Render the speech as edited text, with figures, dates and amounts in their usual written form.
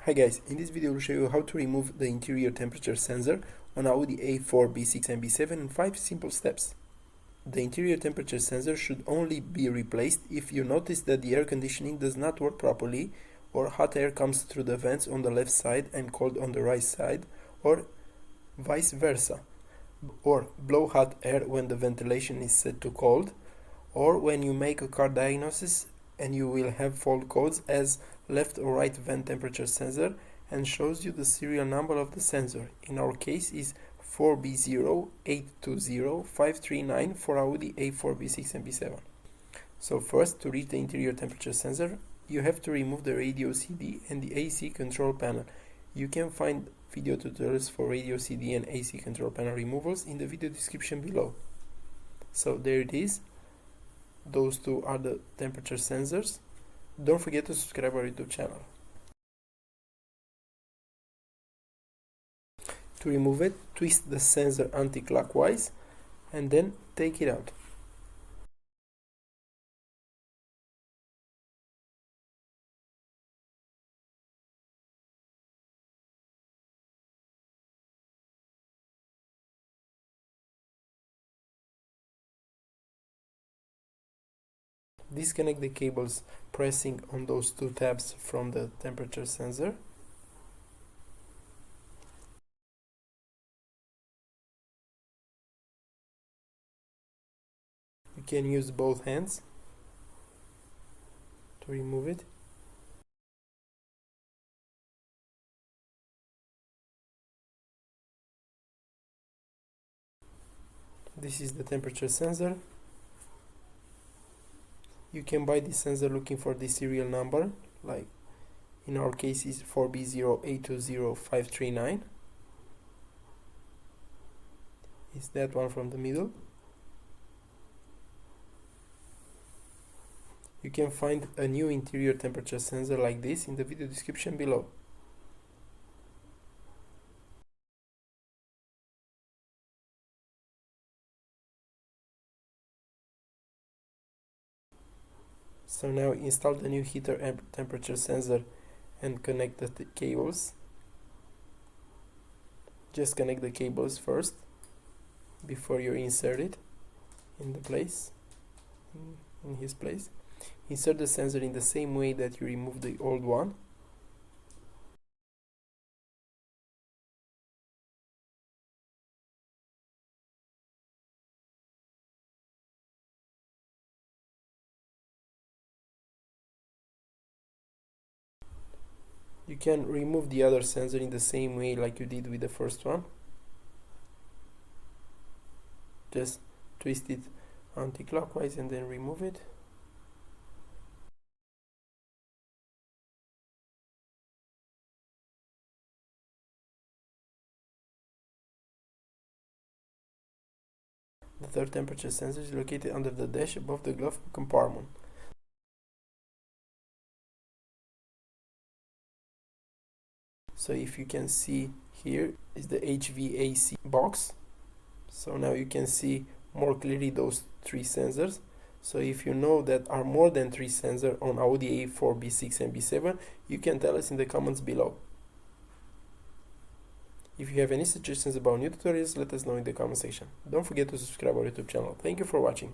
Hi guys, in this video I will show you how to remove the interior temperature sensor on Audi A4 B6 and B7 in 5 simple steps. The interior temperature sensor should only be replaced if you notice that the air conditioning does not work properly, or hot air comes through the vents on the left side and cold on the right side, or vice versa, or blow hot air when the ventilation is set to cold, or when you make a car diagnosis and you will have fault codes as left or right vent temperature sensor and shows you the serial number of the sensor. In our case is 4B0820539 for Audi A4 B6 and B7. So first, to reach the interior temperature sensor, you have to remove the radio CD and the AC control panel. You can find video tutorials for radio CD and AC control panel removals in the video description below. So there it is. Those two are the temperature sensors. Don't forget to subscribe our YouTube channel. To remove it, twist the sensor anti-clockwise and then take it out. Disconnect the cables pressing on those two tabs from the temperature sensor. You can use both hands to remove it. This is the temperature sensor. You can buy this sensor looking for the serial number, like in our case is 4B0820539. It's that one from the middle. You can find a new interior temperature sensor like this in the video description below. So now install the new heater and temperature sensor and connect the cables. Just connect the cables first before you insert it in the place, in his place. Insert the sensor in the same way that you removed the old one. You can remove the other sensor in the same way like you did with the first one. Just twist it anti-clockwise and then remove it. The third temperature sensor is located under the dash above the glove compartment. So if you can see, here is the HVAC box. So now you can see more clearly those three sensors. So if you know that are more than 3 sensors on Audi A4 B6 and B7, you can tell us in the comments below. If you have any suggestions about new tutorials, let us know in the comment section. Don't forget to subscribe our YouTube channel. Thank you for watching.